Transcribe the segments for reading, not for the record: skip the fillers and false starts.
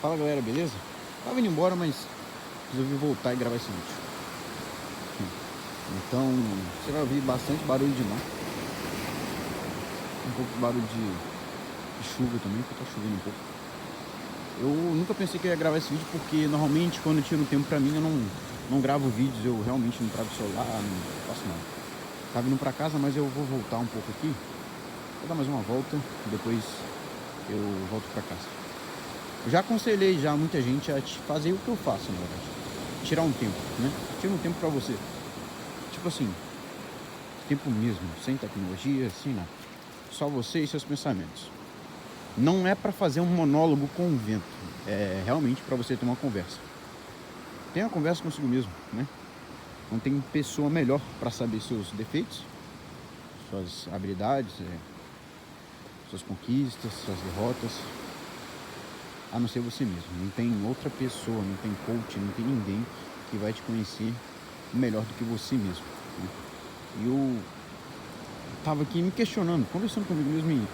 Fala galera, beleza? Tava indo embora, mas resolvi voltar e gravar esse vídeo. Então, você vai ouvir bastante barulho de mar. Um pouco de barulho de chuva também, porque tá chovendo um pouco. Eu nunca pensei que eu ia gravar esse vídeo, porque normalmente quando eu tiro um tempo pra mim, eu não gravo vídeos, eu realmente não trago o celular, não faço nada. Tava indo pra casa, mas eu vou voltar um pouco aqui. Vou dar mais uma volta, depois eu volto pra casa. Eu já aconselhei já muita gente a fazer o que eu faço, na verdade. Tirar um tempo, né? Tira um tempo pra você. Tipo assim, tempo mesmo, sem tecnologia, sem nada. Só você e seus pensamentos. Não é pra fazer um monólogo com o vento. É realmente pra você ter uma conversa. Tenha uma conversa consigo mesmo, né? Não tem pessoa melhor pra saber seus defeitos, suas habilidades, suas conquistas, suas derrotas, a não ser você mesmo. Não tem outra pessoa, não tem coach, não tem ninguém que vai te conhecer melhor do que você mesmo, né? E eu tava aqui me questionando, conversando comigo mesmo e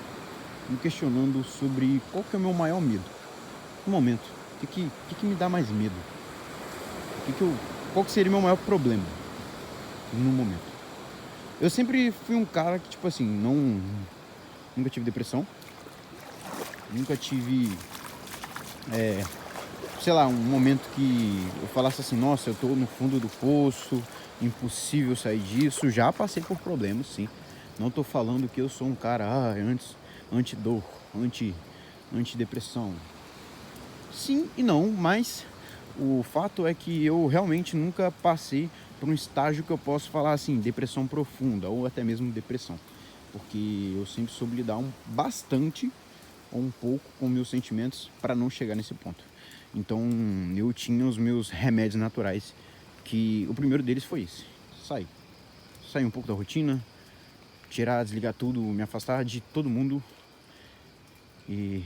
me questionando sobre qual que é o meu maior medo no momento. O que me dá mais medo? Qual que seria o meu maior problema no momento? Eu sempre fui um cara que, tipo assim, nunca tive depressão, nunca tive, sei lá, um momento que eu falasse assim, nossa, eu tô no fundo do poço, impossível sair disso. Já passei por problemas, sim. Não tô falando que eu sou um cara, anti-dor, anti-depressão. Sim e não, mas o fato é que eu realmente nunca passei por um estágio que eu posso falar assim, depressão profunda ou até mesmo depressão. Porque eu sempre soube lidar bastante ou um pouco com meus sentimentos para não chegar nesse ponto. Então eu tinha os meus remédios naturais, que o primeiro deles foi esse: sair um pouco da rotina, tirar, desligar tudo, me afastar de todo mundo e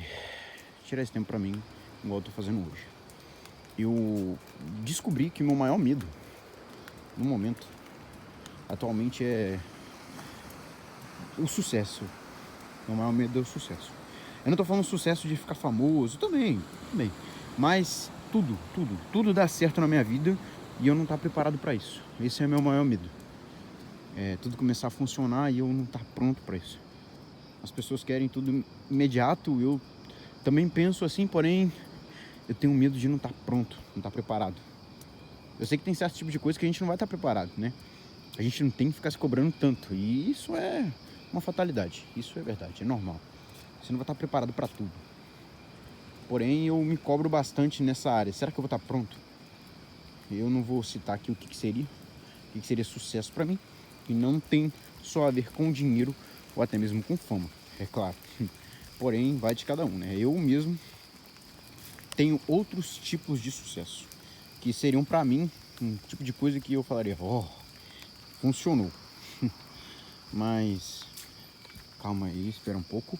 tirar esse tempo para mim, igual eu tô fazendo hoje. Eu descobri que meu maior medo no momento atualmente é o sucesso. Meu maior medo é o sucesso. Eu não tô falando sucesso de ficar famoso, também. Mas tudo dá certo na minha vida e eu não tá preparado para isso. Esse é meu maior medo. É tudo começar a funcionar e eu não tá pronto para isso. As pessoas querem tudo imediato, eu também penso assim, porém eu tenho medo de não estar pronto, não estar preparado. Eu sei que tem certo tipo de coisa que a gente não vai estar preparado, né? A gente não tem que ficar se cobrando tanto. E isso é uma fatalidade. Isso é verdade, é normal. Você não vai estar preparado para tudo. Porém, eu me cobro bastante nessa área. Será que eu vou estar pronto? Eu não vou citar aqui o que seria. O que seria sucesso para mim. E não tem só a ver com dinheiro ou até mesmo com fama, é claro. Porém, vai de cada um, né? Eu mesmo tenho outros tipos de sucesso que seriam para mim um tipo de coisa que eu falaria, funcionou. Mas calma aí, espera um pouco.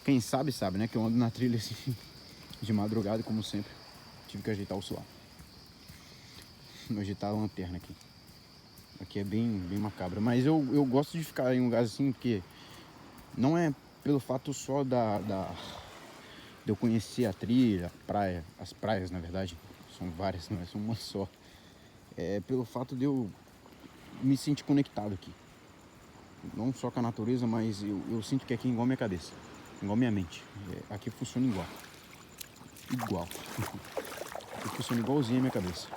Quem sabe, né? Que eu ando na trilha assim, de madrugada, como sempre. Tive que ajeitar o celular. Ajeitar a lanterna aqui. Aqui é bem macabro. Mas eu gosto de ficar em um lugar assim, porque não é pelo fato só de eu conhecer a trilha, a praia, as praias, na verdade. São várias, não é só uma só. É pelo fato de eu me sentir conectado aqui. Não só com a natureza, mas eu sinto que aqui é igual a minha cabeça, igual a minha mente. Aqui funciona igual. Aqui funciona igualzinho a minha cabeça,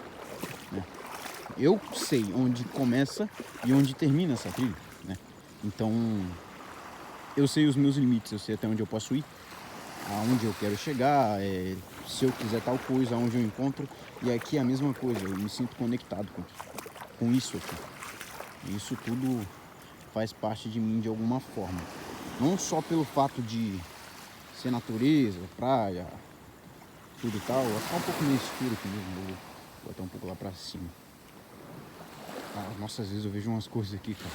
né? Eu sei onde começa e onde termina essa trilha, né? Então, eu sei os meus limites, eu sei até onde eu posso ir, aonde eu quero chegar, se eu quiser tal coisa, aonde eu encontro. E aqui é a mesma coisa, eu me sinto conectado com isso aqui. E isso tudo faz parte de mim de alguma forma. Não só pelo fato de ser natureza, praia, tudo e tal. Tá um pouco meio escuro aqui mesmo, vou até um pouco lá pra cima. Nossa, às vezes eu vejo umas coisas aqui, cara.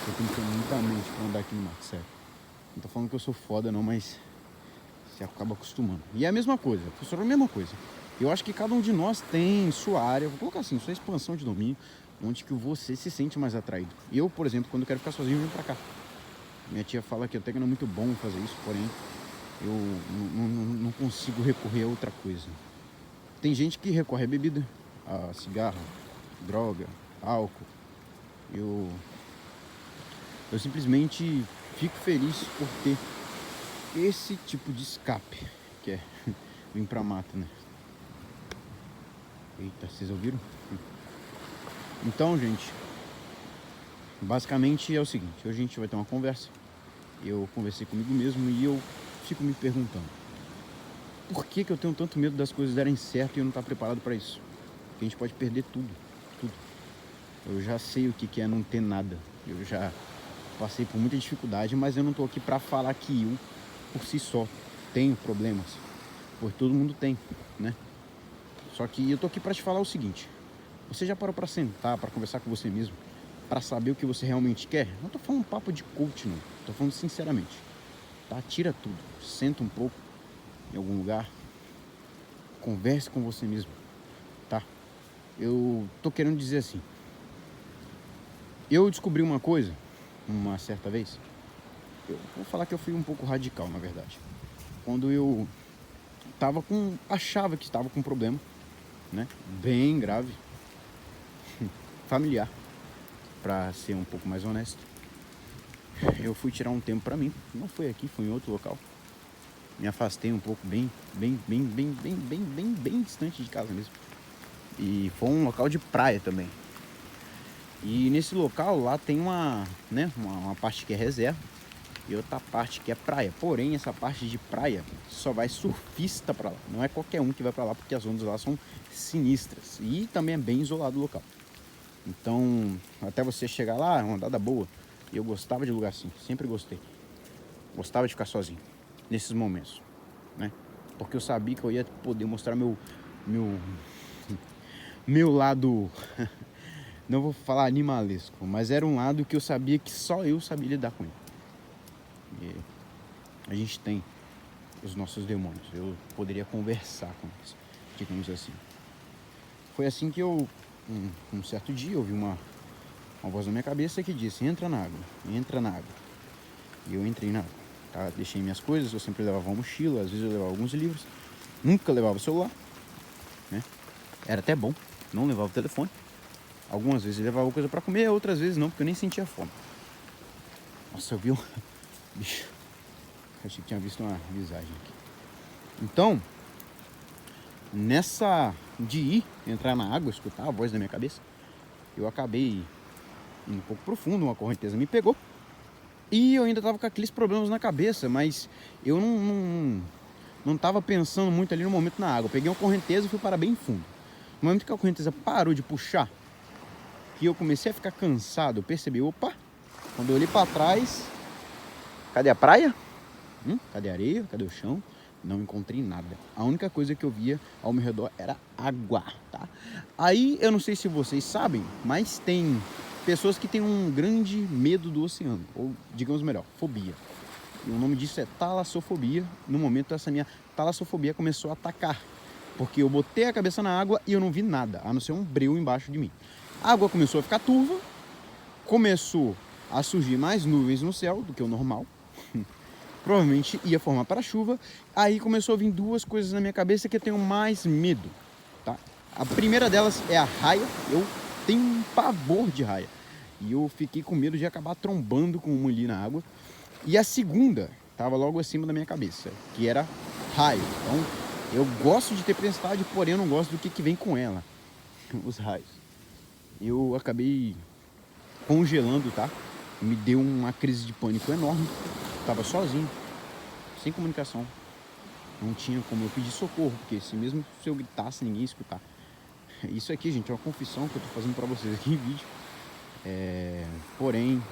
Eu tenho que ter muita mente pra andar aqui no mato, sério. Não tô falando que eu sou foda não, mas você acaba acostumando. E é a mesma coisa, funciona a mesma coisa. Eu acho que cada um de nós tem sua área, vou colocar assim, sua expansão de domínio, onde que você se sente mais atraído. Eu, por exemplo, quando eu quero ficar sozinho, eu venho pra cá. Minha tia fala que até que não é muito bom fazer isso, porém eu não consigo recorrer a outra coisa. Tem gente que recorre a bebida, a cigarro, droga, álcool. Eu simplesmente fico feliz por ter esse tipo de escape, que é vir pra mata, né? Eita, vocês ouviram? Então, gente, basicamente é o seguinte: hoje a gente vai ter uma conversa. Eu conversei comigo mesmo e eu fico me perguntando: por que eu tenho tanto medo das coisas darem certo e eu não estar preparado para isso? Porque a gente pode perder tudo, tudo. Eu já sei o que é não ter nada. Eu já passei por muita dificuldade, mas eu não tô aqui para falar que eu, por si só, tenho problemas. Porque todo mundo tem, né? Só que eu tô aqui para te falar o seguinte: você já parou para sentar, para conversar com você mesmo, para saber o que você realmente quer? Não tô falando papo de coach, não. Tô falando sinceramente. Tá? Tira tudo. Senta um pouco em algum lugar. Converse com você mesmo, tá? Eu tô querendo dizer assim: eu descobri uma coisa uma certa vez. Eu vou falar que eu fui um pouco radical, na verdade. Quando eu achava que estava com um problema, né? Bem grave, familiar, para ser um pouco mais honesto. Eu fui tirar um tempo para mim. Não foi aqui, foi em outro local. Me afastei um pouco, bem distante de casa mesmo. E foi um local de praia também. E nesse local lá tem uma parte que é reserva e outra parte que é praia. Porém, essa parte de praia só vai surfista para lá. Não é qualquer um que vai para lá, porque as ondas lá são sinistras. E também é bem isolado o local. Então, até você chegar lá, é uma andada boa. E eu gostava de lugar assim, sempre gostei. Gostava de ficar sozinho nesses momentos, né? Porque eu sabia que eu ia poder mostrar meu lado, não vou falar animalesco, mas era um lado que eu sabia que só eu sabia lidar com ele. E a gente tem os nossos demônios, eu poderia conversar com eles, digamos assim. Foi assim que eu, um certo dia, ouvi uma voz na minha cabeça que disse: entra na água, entra na água. E eu entrei na água, tá? Deixei minhas coisas, eu sempre levava uma mochila, às vezes eu levava alguns livros, nunca levava o celular, né? Era até bom, não levava o telefone. Algumas vezes eu levava coisa pra comer, outras vezes não, porque eu nem sentia fome. Nossa, eu vi um bicho, achei que tinha visto uma visagem aqui. Então, nessa de entrar na água, escutar a voz da minha cabeça, eu acabei indo um pouco profundo, uma correnteza me pegou. E eu ainda tava com aqueles problemas na cabeça, mas eu não tava pensando muito ali no momento na água. Eu peguei uma correnteza e fui para bem fundo. No momento que a correnteza parou de puxar, que eu comecei a ficar cansado, eu percebi: opa, quando eu olhei para trás, cadê a praia? Cadê a areia? Cadê o chão? Não encontrei nada. A única coisa que eu via ao meu redor era água, tá? Aí, eu não sei se vocês sabem, mas tem pessoas que têm um grande medo do oceano, ou digamos melhor, fobia. E o nome disso é talassofobia. No momento, essa minha talassofobia começou a atacar, porque eu botei a cabeça na água e eu não vi nada, a não ser um breu embaixo de mim. A água começou a ficar turva, começou a surgir mais nuvens no céu do que o normal. Provavelmente ia formar para chuva. Aí começou a vir duas coisas na minha cabeça que eu tenho mais medo, tá? A primeira delas é a raia. Eu tenho um pavor de raia. E eu fiquei com medo de acabar trombando com uma ali na água. E a segunda estava logo acima da minha cabeça, que era raio. Então, eu gosto de tempestade, porém eu não gosto do que vem com ela, os raios. Eu acabei congelando, tá? Me deu uma crise de pânico enorme. Tava sozinho, sem comunicação. Não tinha como eu pedir socorro, porque mesmo se eu gritasse, ninguém ia escutar. Isso aqui, gente, é uma confissão que eu tô fazendo pra vocês aqui em vídeo. Porém,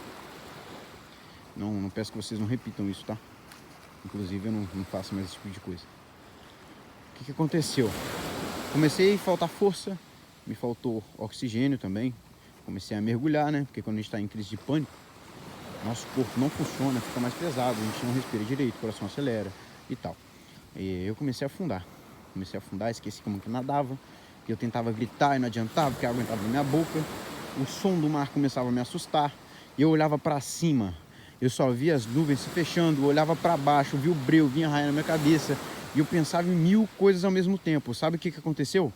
não peço que vocês não repitam isso, tá? Inclusive, eu não faço mais esse tipo de coisa. O que aconteceu? Comecei a faltar força, me faltou oxigênio também. Comecei a mergulhar, né? Porque quando a gente tá em crise de pânico, nosso corpo não funciona, fica mais pesado, a gente não respira direito, o coração acelera e tal. E eu comecei a afundar, esqueci como que nadava. Eu tentava gritar e não adiantava, porque a água entrava na minha boca. O som do mar começava a me assustar. E eu olhava para cima Eu só via as nuvens se fechando, eu olhava para baixo, via o breu, vinha raia na minha cabeça. E eu pensava em 1000 coisas ao mesmo tempo. Sabe o que aconteceu?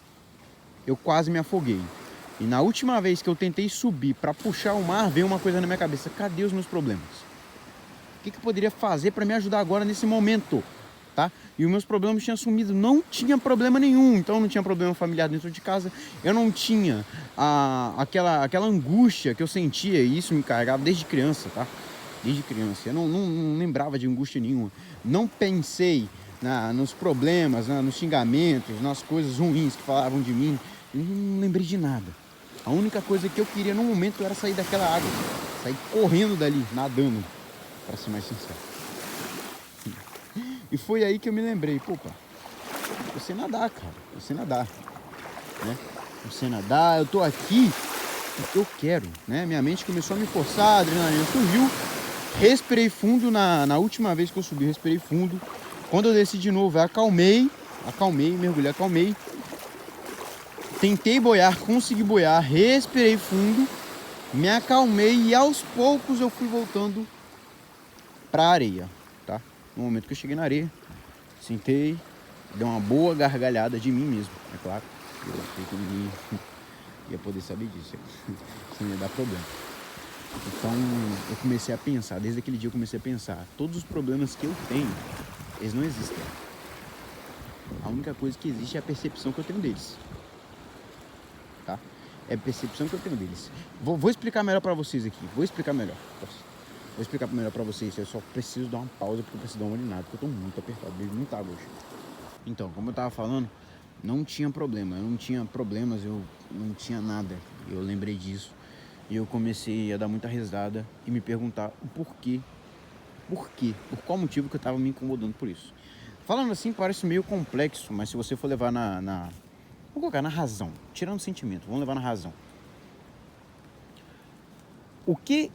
Eu quase me afoguei. E na última vez que eu tentei subir para puxar o mar, veio uma coisa na minha cabeça. Cadê os meus problemas? O que eu poderia fazer para me ajudar agora nesse momento? Tá? E os meus problemas tinham sumido. Não tinha problema nenhum. Então não tinha problema familiar dentro de casa. Eu não tinha aquela angústia que eu sentia. E isso me carregava desde criança, tá? Desde criança. Eu não lembrava de angústia nenhuma. Não pensei nos problemas, nos xingamentos, nas coisas ruins que falavam de mim. Eu não lembrei de nada. A única coisa que eu queria no momento era sair daquela água. Sair correndo dali, nadando. Para ser mais sincero. E foi aí que eu me lembrei. Pô, pá, você nadar, cara. Você nadar. Né? Você nadar, eu tô aqui porque eu quero. Né? Minha mente começou a me forçar, a adrenalina surgiu. Respirei fundo na última vez que eu subi, respirei fundo. Quando eu desci de novo, eu acalmei, mergulhei, acalmei. Tentei boiar, consegui boiar, respirei fundo, me acalmei e aos poucos eu fui voltando para a areia, tá? No momento que eu cheguei na areia, sentei, dei uma boa gargalhada de mim mesmo, é claro. Eu achei que ninguém ia poder saber disso, isso não ia dar problema. Então eu comecei a pensar, desde aquele dia eu comecei a pensar, todos os problemas que eu tenho, eles não existem. A única coisa que existe é a percepção que eu tenho deles. Tá? É a percepção que eu tenho deles. Vou explicar melhor pra vocês aqui, Vou explicar melhor pra vocês. Eu só preciso dar uma pausa porque eu preciso dar uma urinada, porque eu tô muito apertado, bebi muita água hoje. Então, como eu tava falando, não tinha problema, eu não tinha problemas, eu não tinha nada. Eu lembrei disso. E eu comecei a dar muita risada e me perguntar o porquê. Por qual motivo que eu estava me incomodando por isso. Falando assim parece meio complexo, mas se você for levar vou colocar na razão, tirando o sentimento, vamos levar na razão. O que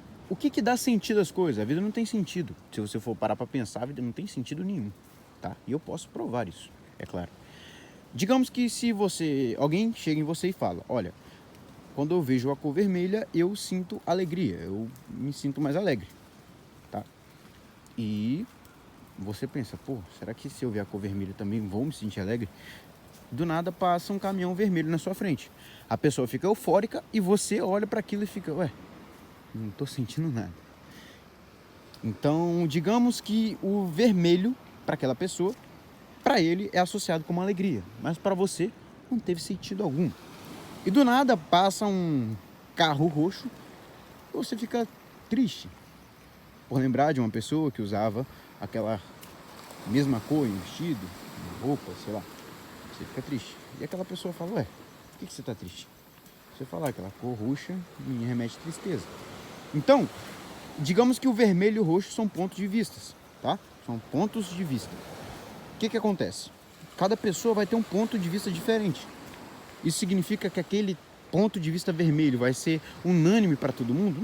dá sentido às coisas? A vida não tem sentido. Se você for parar para pensar, a vida não tem sentido nenhum, tá? E eu posso provar isso, é claro. Digamos que se alguém chega em você e fala, olha, quando eu vejo a cor vermelha, eu sinto alegria, eu me sinto mais alegre, tá? E você pensa, pô, será que se eu ver a cor vermelha também vou me sentir alegre? Do nada passa um caminhão vermelho na sua frente. A pessoa fica eufórica e você olha para aquilo e fica, ué, não tô sentindo nada. Então, digamos que o vermelho, para aquela pessoa, para ele é associado com uma alegria, mas para você não teve sentido algum. E do nada passa um carro roxo e você fica triste por lembrar de uma pessoa que usava aquela mesma cor em vestido, em roupa, sei lá. Você fica triste. E aquela pessoa fala, ué, por que você tá triste? Você fala, aquela cor roxa me remete à tristeza. Então, digamos que o vermelho e o roxo são pontos de vista, tá? São pontos de vista. O que acontece? Cada pessoa vai ter um ponto de vista diferente. Isso significa que aquele ponto de vista vermelho vai ser unânime para todo mundo?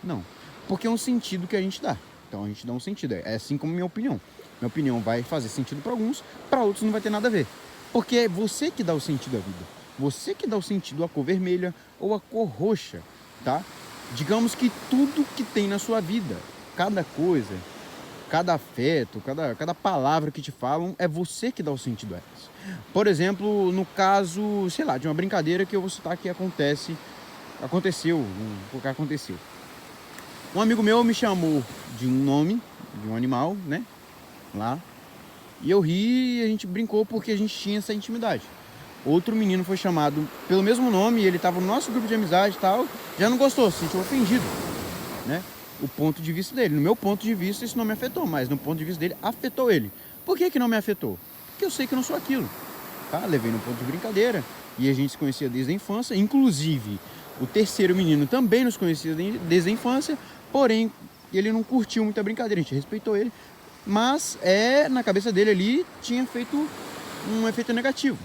Não. Porque é um sentido que a gente dá. Então a gente dá um sentido. É assim como minha opinião. Minha opinião vai fazer sentido para alguns, para outros não vai ter nada a ver. Porque é você que dá o sentido à vida. Você que dá o sentido à cor vermelha ou à cor roxa, tá? Digamos que tudo que tem na sua vida, cada coisa, cada afeto, cada palavra que te falam, é você que dá o sentido a elas. Por exemplo, no caso, sei lá, de uma brincadeira que eu vou citar que aconteceu. Um amigo meu me chamou de um nome, de um animal, né? Lá. E eu ri e a gente brincou porque a gente tinha essa intimidade. Outro menino foi chamado pelo mesmo nome e ele estava no nosso grupo de amizade e tal. Já não gostou, se sentiu ofendido, né? O ponto de vista dele. No meu ponto de vista, isso não me afetou, mas no ponto de vista dele, afetou ele. Por que não me afetou? Porque eu sei que eu não sou aquilo, tá? Levei no ponto de brincadeira e a gente se conhecia desde a infância. Inclusive, o terceiro menino também nos conhecia desde a infância, porém, ele não curtiu muito a brincadeira, a gente respeitou ele, mas na cabeça dele ali tinha feito um efeito negativo.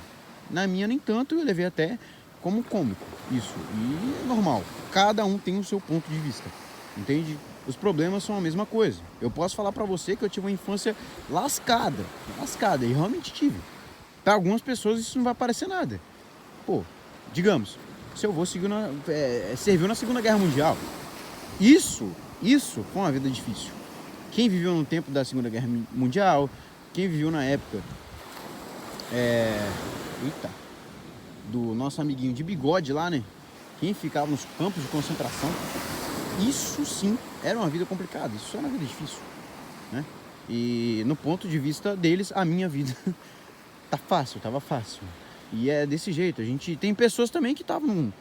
Na minha, nem tanto, eu levei até como cômico, isso. E é normal, cada um tem o seu ponto de vista, entende? Os problemas são a mesma coisa. Eu posso falar pra você que eu tive uma infância lascada, e realmente tive. Para algumas pessoas isso não vai parecer nada. Pô, digamos, seu avô serviu na Segunda Guerra Mundial. Isso foi uma vida difícil. Quem viveu no tempo da Segunda Guerra Mundial, quem viveu na época do nosso amiguinho de bigode lá, né? Quem ficava nos campos de concentração, isso sim era uma vida complicada, isso era uma vida difícil, né? E no ponto de vista deles, a minha vida tava fácil. E é desse jeito. A gente tem pessoas também que estavam.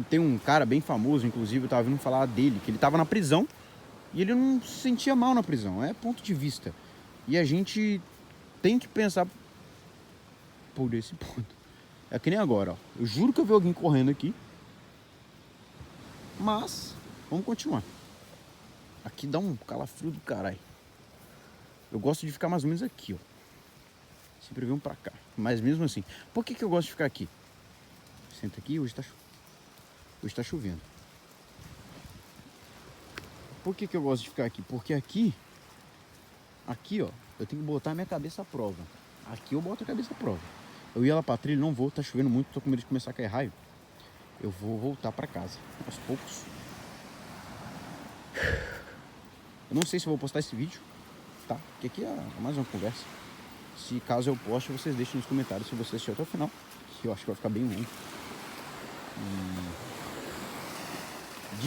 Tem um cara bem famoso, inclusive, eu tava vindo falar dele, que ele tava na prisão e ele não se sentia mal na prisão. É ponto de vista. E a gente tem que pensar por esse ponto. É que nem agora, ó. Eu juro que eu vi alguém correndo aqui. Mas, vamos continuar. Aqui dá um calafrio do caralho. Eu gosto de ficar mais ou menos aqui, ó. Sempre venho pra cá. Mas mesmo assim, por que eu gosto de ficar aqui? Senta aqui, hoje tá chovendo. Por que eu gosto de ficar aqui? Porque aqui, ó, eu tenho que botar a minha cabeça à prova. Aqui eu boto a cabeça à prova. Eu ia lá pra trilha, não vou, tá chovendo muito, tô com medo de começar a cair raio. Eu vou voltar pra casa, aos poucos. Eu não sei se eu vou postar esse vídeo, tá? Porque aqui é mais uma conversa. Se caso eu poste, vocês deixem nos comentários se você assistiu até o final. Que eu acho que vai ficar bem longo.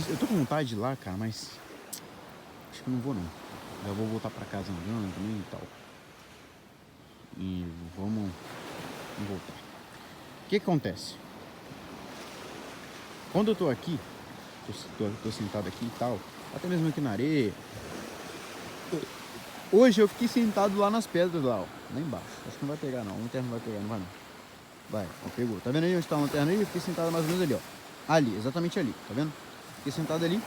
Eu tô com vontade de ir lá, cara, mas acho que eu não vou não. Eu vou voltar pra casa andando também e tal. E vamos voltar. O que acontece? Quando eu tô aqui, tô sentado aqui e tal, até mesmo aqui na areia. Hoje eu fiquei sentado lá nas pedras lá, ó, lá embaixo. Acho que não vai pegar não, a lanterna não vai pegar, não vai não. Vai, ó, pegou. Tá vendo aí onde tá a lanterna aí? Eu fiquei sentado mais ou menos ali, ó. Ali, exatamente ali, tá vendo? Fiquei sentado ali.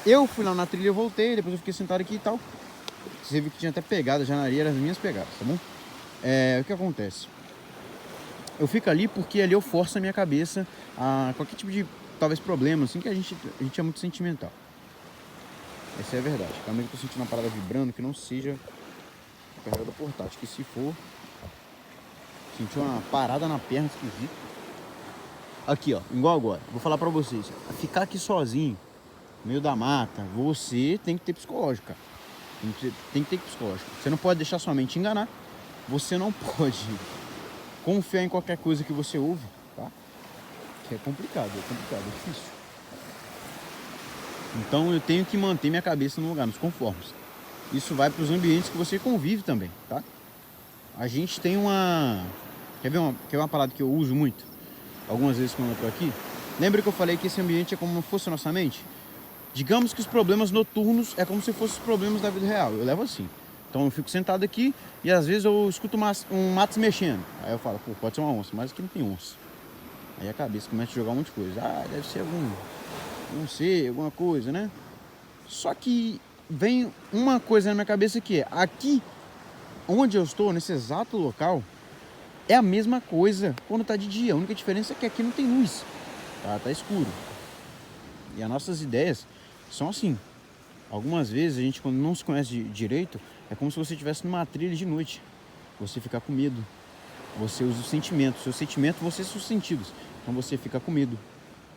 Eu fui lá na trilha, eu voltei, depois eu fiquei sentado aqui e tal. Você viu que tinha até pegada já na areia, eram as minhas pegadas, tá bom? O que acontece? Eu fico ali porque ali eu forço a minha cabeça a qualquer tipo de, talvez, problema, assim, que a gente é muito sentimental. Essa é a verdade. Calma aí que eu tô sentindo uma parada vibrando que não seja carregada portátil, que se for, senti uma parada na perna esquisita. Aqui, ó, igual agora. Vou falar pra vocês. Ficar aqui sozinho, no meio da mata, você tem que ter psicológico, cara. Tem que ter psicológico. Você não pode deixar sua mente enganar. Você não pode confiar em qualquer coisa que você ouve, tá? Que é complicado, é difícil. Então eu tenho que manter minha cabeça no lugar, nos conformes. Isso vai para os ambientes que você convive também, tá? A gente tem uma... Quer ver uma parada que eu uso muito? Algumas vezes quando eu tô aqui. Lembra que eu falei que esse ambiente é como se fosse a nossa mente? Digamos que os problemas noturnos é como se fossem os problemas da vida real. Eu levo assim. Então eu fico sentado aqui e às vezes eu escuto um mato se mexendo. Aí eu falo, pô, pode ser uma onça, mas aqui não tem onça. Aí a cabeça começa a jogar um monte de coisa. Ah, deve ser não sei, alguma coisa, né? Só que vem uma coisa na minha cabeça que é, aqui onde eu estou, nesse exato local, é a mesma coisa quando tá de dia. A única diferença é que aqui não tem luz, tá escuro. E as nossas ideias são assim. Algumas vezes a gente, quando não se conhece direito, é como se você estivesse numa trilha de noite. Você fica com medo. Você usa os sentimentos. Seu sentimento, você são os sentidos. Então você fica com medo.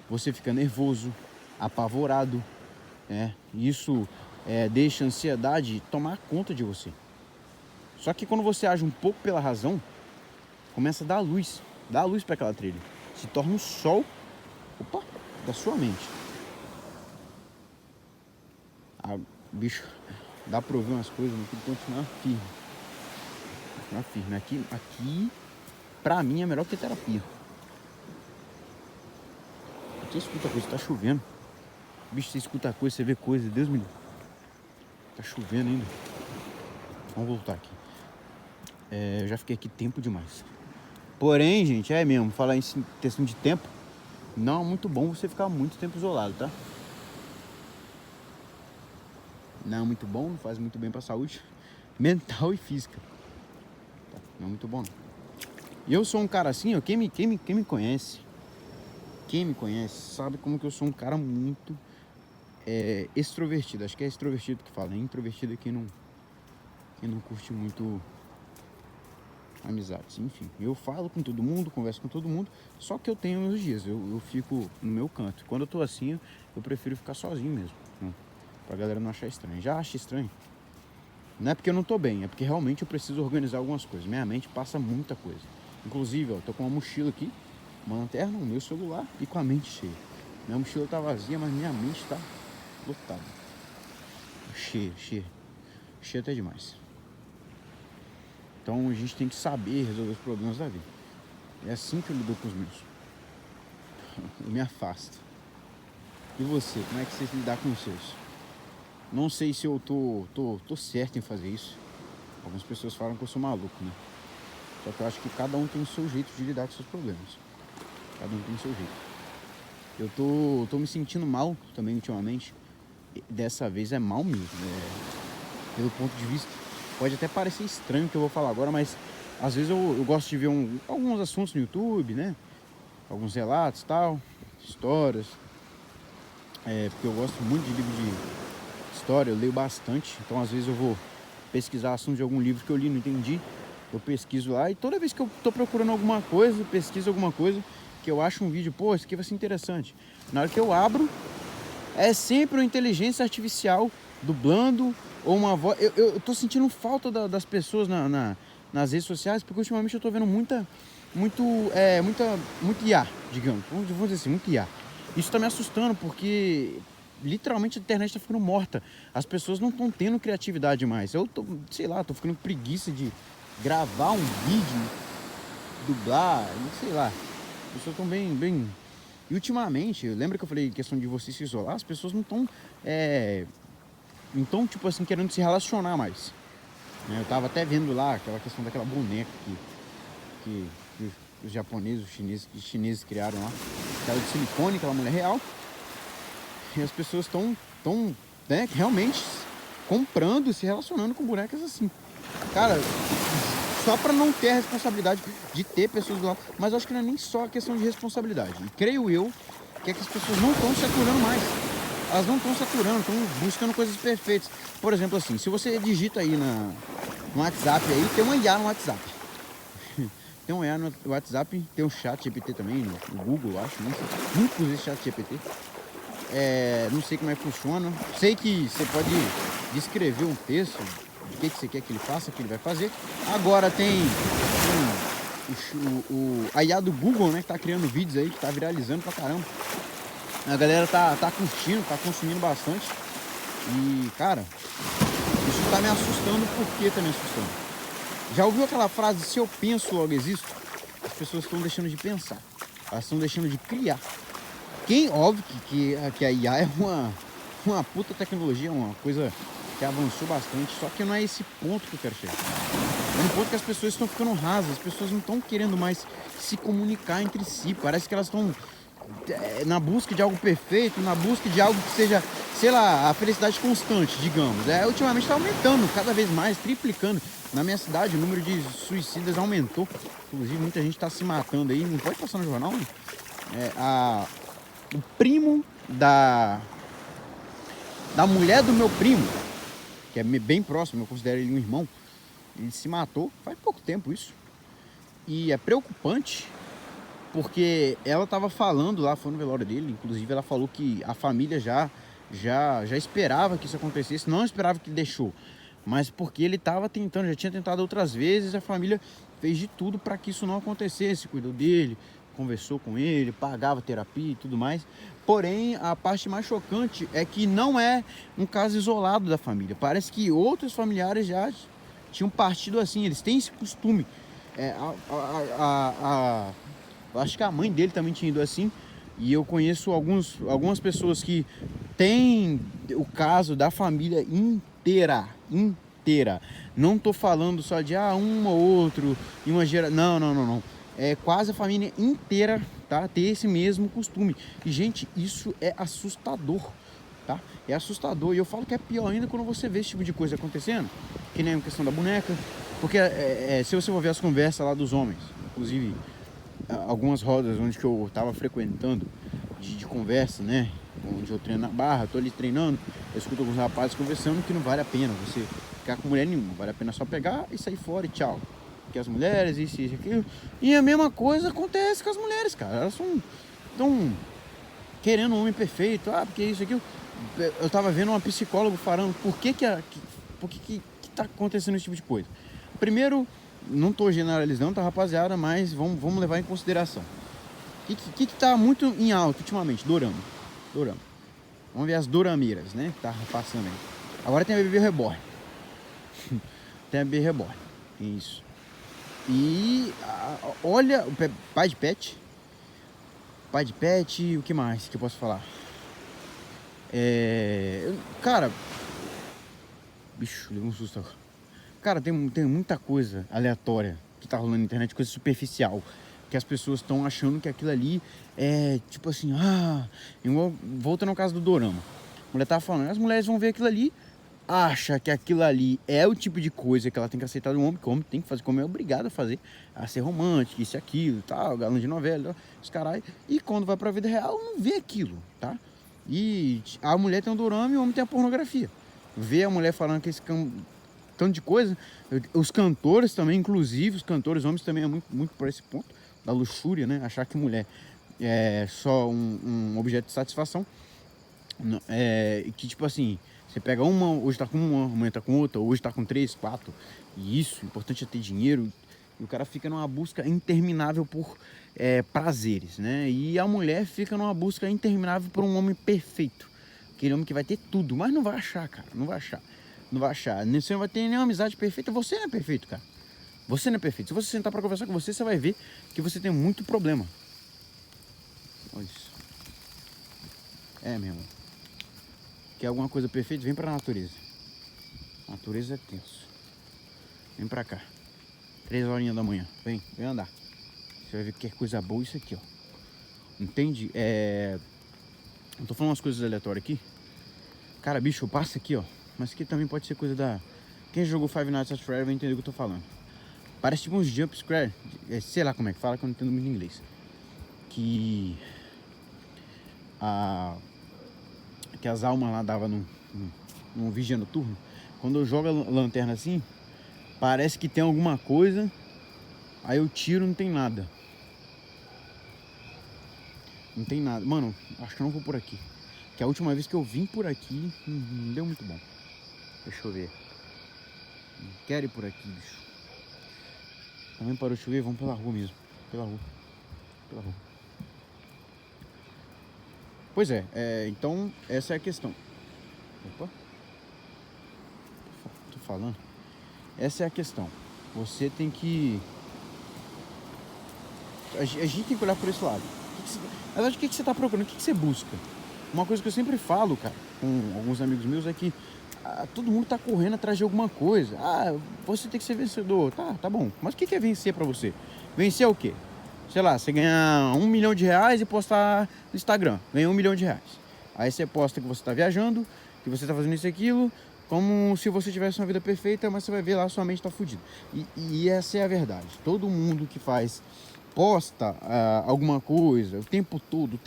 Você fica nervoso, apavorado. Isso deixa a ansiedade tomar conta de você. Só que quando você age um pouco pela razão, começa a dar luz para aquela trilha. Se torna um sol, da sua mente. Bicho, dá pra ouvir umas coisas, mas tem que continuar firme. Aqui, pra mim, é melhor que terapia. Aqui escuta coisa, tá chovendo. Bicho, você escuta coisa, você vê coisa, Deus me livre. Tá chovendo ainda. Vamos voltar aqui. Eu já fiquei aqui tempo demais. Porém, gente, é mesmo, falar em questão de tempo, não é muito bom você ficar muito tempo isolado, tá? Não é muito bom, não faz muito bem pra saúde mental e física. Não é muito bom, não. E eu sou um cara assim, ó, quem me conhece, sabe como que eu sou um cara muito extrovertido. Acho que é extrovertido que fala, né? Introvertido é quem não curte muito amizades. Enfim, eu falo com todo mundo, converso com todo mundo, só que eu tenho meus dias, eu fico no meu canto. Quando eu tô assim, eu prefiro ficar sozinho mesmo, né? Pra galera não achar estranho. Já acha estranho? Não é porque eu não tô bem, é porque realmente eu preciso organizar algumas coisas. Minha mente passa muita coisa. Inclusive, ó, tô com uma mochila aqui, uma lanterna, o meu celular e com a mente cheia. Minha mochila tá vazia, mas minha mente tá lotada. Cheia até demais. Então a gente tem que saber resolver os problemas da vida. É assim que eu lido com os meus. Eu me afasto. E você, como é que você lidar com os seus? Não sei se eu tô certo em fazer isso. Algumas pessoas falam que eu sou maluco, né? Só que eu acho que cada um tem o seu jeito de lidar com seus problemas. Cada um tem o seu jeito. Eu tô me sentindo mal também ultimamente. Dessa vez é mal mesmo. Pelo ponto de vista. Pode até parecer estranho o que eu vou falar agora, mas às vezes eu gosto de ver alguns assuntos no YouTube, né? Alguns relatos e tal, histórias. Porque eu gosto muito de livro de história, eu leio bastante. Então às vezes eu vou pesquisar assunto de algum livro que eu li, não entendi. Eu pesquiso lá e toda vez que eu tô procurando alguma coisa, pesquiso alguma coisa, que eu acho um vídeo, pô, isso aqui vai ser interessante. Na hora que eu abro, é sempre uma inteligência artificial dublando ou uma voz. Eu tô sentindo falta das pessoas nas redes sociais, porque ultimamente eu tô vendo muito IA, digamos. Vamos dizer assim, muito IA. Isso tá me assustando, porque literalmente a internet tá ficando morta. As pessoas não estão tendo criatividade mais. Eu tô, sei lá, tô ficando com preguiça de gravar um vídeo, dublar, sei lá. As pessoas estão bem. E ultimamente, lembra que eu falei questão de você se isolar? As pessoas não estão, tipo assim, querendo se relacionar mais. Eu tava até vendo lá aquela questão daquela boneca que os japoneses, os chineses criaram lá. Aquela de silicone, aquela mulher real. E as pessoas estão né, realmente comprando e se relacionando com bonecas assim. Cara, só para não ter a responsabilidade de ter pessoas do lado. Mas eu acho que não é nem só a questão de responsabilidade. E creio eu que é que as pessoas não estão se aturando mais. Elas não estão se aturando, estão buscando coisas perfeitas. Por exemplo, assim, se você digita aí no WhatsApp aí, tem uma IA no WhatsApp. Tem um IA no WhatsApp, tem um chat GPT também, no Google, eu acho. Nunca usei chat GPT. Não sei como é que funciona. Sei que você pode descrever um texto do que você quer que ele faça, que ele vai fazer. Agora tem a IA do Google, né, que tá criando vídeos aí, que tá viralizando pra caramba. A galera tá curtindo, tá consumindo bastante. E, cara, isso tá me assustando. Por que tá me assustando? Já ouviu aquela frase, se eu penso, logo existo? As pessoas estão deixando de pensar. Elas estão deixando de criar. Óbvio que a IA é uma puta tecnologia, uma coisa que avançou bastante, só que não é esse ponto que eu quero chegar. É um ponto que as pessoas estão ficando rasas, as pessoas não estão querendo mais se comunicar entre si, parece que elas estão na busca de algo perfeito, na busca de algo que seja, sei lá, a felicidade constante, digamos. Ultimamente está aumentando cada vez mais, triplicando. Na minha cidade o número de suicidas aumentou, inclusive muita gente está se matando aí, não pode passar no jornal, né? O primo da mulher do meu primo, que é bem próximo, eu considero ele um irmão, ele se matou faz pouco tempo isso. E é preocupante, porque ela estava falando lá, foi no velório dele, inclusive ela falou que a família já esperava que isso acontecesse, não esperava que ele deixou, mas porque ele estava tentando, já tinha tentado outras vezes, a família fez de tudo para que isso não acontecesse, cuidou dele, conversou com ele, pagava terapia e tudo mais. Porém, a parte mais chocante é que não é um caso isolado da família. Parece que outros familiares já tinham partido assim, eles têm esse costume. Eu acho que a mãe dele também tinha ido assim. E eu conheço algumas pessoas que têm o caso da família inteira. Não tô falando só de um ou outro em uma geração. Não. É quase a família inteira, tá? Ter esse mesmo costume. E, gente, isso é assustador, tá? É assustador. E eu falo que é pior ainda quando você vê esse tipo de coisa acontecendo. Que nem a questão da boneca. Porque se você for ver as conversas lá dos homens, inclusive algumas rodas onde que eu tava frequentando de conversa, né? Onde eu treino na barra, tô ali treinando, eu escuto alguns rapazes conversando que não vale a pena você ficar com mulher nenhuma. Vale a pena só pegar e sair fora e tchau. Que as mulheres, isso, aquilo. E a mesma coisa acontece com as mulheres, cara. Elas estão querendo um homem perfeito. Porque isso, aquilo. Eu tava vendo uma psicóloga falando por que tá acontecendo esse tipo de coisa? Primeiro, não tô generalizando, tá, rapaziada, mas vamos levar em consideração. O que tá muito em alta ultimamente? Dorama. Vamos ver as dorameiras, né? Que tá passando aí. Agora tem a Bebê Reborn. Tem a Bebê Reborn. Isso. E olha, o pai de pet. Pai de pet, o que mais que eu posso falar? Cara, bicho, deu um susto agora. Cara, tem muita coisa aleatória que tá rolando na internet, coisa superficial. Que as pessoas estão achando que aquilo ali é tipo assim, voltando ao caso do dorama. A mulher tava falando, as mulheres vão ver aquilo ali, acha que aquilo ali é o tipo de coisa que ela tem que aceitar do homem, que o homem tem que fazer, como é obrigado a fazer, a ser romântico, isso e aquilo, tal, galã de novela, os caralho. E quando vai pra vida real, não vê aquilo, tá? E a mulher tem o dorama e o homem tem a pornografia. Vê a mulher falando que esse tanto de coisa. Os cantores também, inclusive, os cantores homens também é muito por esse ponto da luxúria, né? Achar que mulher é só um objeto de satisfação. Que tipo assim, você pega uma, hoje tá com uma, amanhã tá com outra, hoje tá com 3, 4. E isso, o importante é ter dinheiro. E o cara fica numa busca interminável por prazeres, né? E a mulher fica numa busca interminável por um homem perfeito. Aquele homem que vai ter tudo, mas não vai achar, cara. Não vai achar. Você não vai ter nenhuma amizade perfeita. Você não é perfeito, cara. Você não é perfeito. Se você sentar pra conversar com você, você vai ver que você tem muito problema. Olha isso. Meu irmão. Quer alguma coisa perfeita? Vem pra natureza. A natureza é tenso. Vem pra cá. 3 horinhas da manhã. Vem andar. Você vai ver que é coisa boa isso aqui, ó. Entende? Eu tô falando umas coisas aleatórias aqui. Cara, bicho, passa aqui, ó. Mas que também pode ser coisa da... Quem jogou Five Nights at Freddy's vai entender o que eu tô falando. Parece tipo uns jump scare. Sei lá como é que fala, que eu não entendo muito inglês. Que as almas lá davam num vigia noturno. Quando eu jogo a lanterna assim, parece que tem alguma coisa. Aí eu tiro, não tem nada. Não tem nada. Mano, acho que eu não vou por aqui. Que a última vez que eu vim por aqui, não deu muito bom. Deixa eu ver. Não quero ir por aqui, bicho. Também parou de chover, vamos pela rua mesmo. Pela rua. Pois então essa é a questão. Opa. Tô falando. Essa é a questão. Você tem que... A gente tem que olhar por esse lado. Na verdade, o que você tá procurando? O que você busca? Uma coisa que eu sempre falo, cara, com alguns amigos meus é que todo mundo tá correndo atrás de alguma coisa. Você tem que ser vencedor. Tá bom. Mas o que é vencer pra você? Vencer é o quê? Sei lá, você ganhar R$1 milhão e postar no Instagram. Ganhou R$1 milhão. Aí você posta que você tá viajando, que você tá fazendo isso e aquilo, como se você tivesse uma vida perfeita, mas você vai ver lá, sua mente tá fodida. E essa é a verdade. Todo mundo que posta alguma coisa o tempo todo,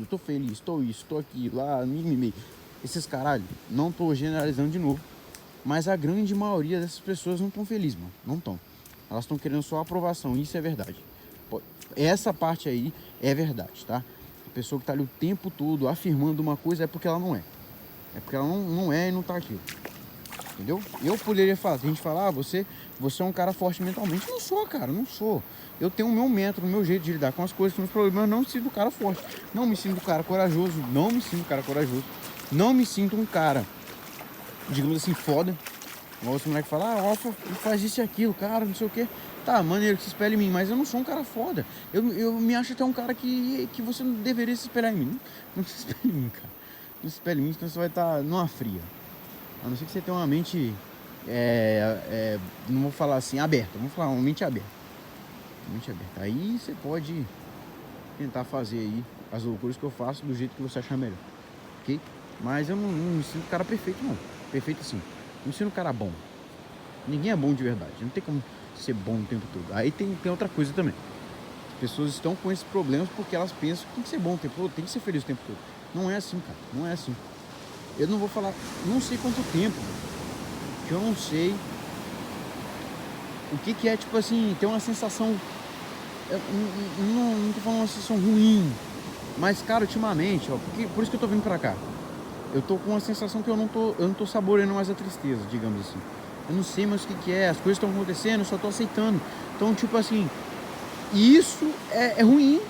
tô feliz, tô isso, tô aquilo, lá, mimimi. Esses caralho, não tô generalizando de novo, mas a grande maioria dessas pessoas não estão felizes, mano. Não estão. Elas estão querendo só aprovação, isso é verdade. Essa parte aí é verdade, tá? A pessoa que tá ali o tempo todo afirmando uma coisa é porque ela não é. É porque ela não é e não tá aqui. Entendeu? Eu poderia falar, a gente fala, você é um cara forte mentalmente. Não sou, cara, não sou. Eu tenho o meu método, o meu jeito de lidar com as coisas, com os problemas. Eu não me sinto um cara forte. Não me sinto um cara corajoso. Não me sinto um cara, digamos assim, foda. Igual esse moleque fala, Alfa, faz isso e aquilo, cara, não sei o que. Tá, maneiro que se espelha em mim, mas eu não sou um cara foda. Eu me acho até um cara que você não deveria se espelhar em mim. Não se espelha em mim, cara. Não se espelha em mim, senão você vai estar numa fria. A não ser que você tenha uma mente, não vou falar assim, aberta. Vamos falar uma mente aberta. Aí você pode tentar fazer aí as loucuras que eu faço do jeito que você achar melhor. Ok? Mas eu não me sinto cara perfeito, não. Perfeito assim. Não me sinto um cara bom. Ninguém é bom de verdade. Não tem como ser bom o tempo todo. Aí tem outra coisa também. As pessoas estão com esses problemas porque elas pensam que tem que ser bom o tempo todo, tem que ser feliz o tempo todo. Não é assim, cara. Não é assim. Eu não vou falar, não sei quanto tempo, que eu não sei o que é, tipo assim, ter uma sensação, não tô falando uma sensação ruim, mas, cara, ultimamente, ó, por isso que eu tô vindo pra cá, eu tô com uma sensação que eu não tô saboreando mais a tristeza, digamos assim. eu não sei mais o que é, as coisas estão acontecendo, eu só tô aceitando. Então, tipo assim, isso é ruim.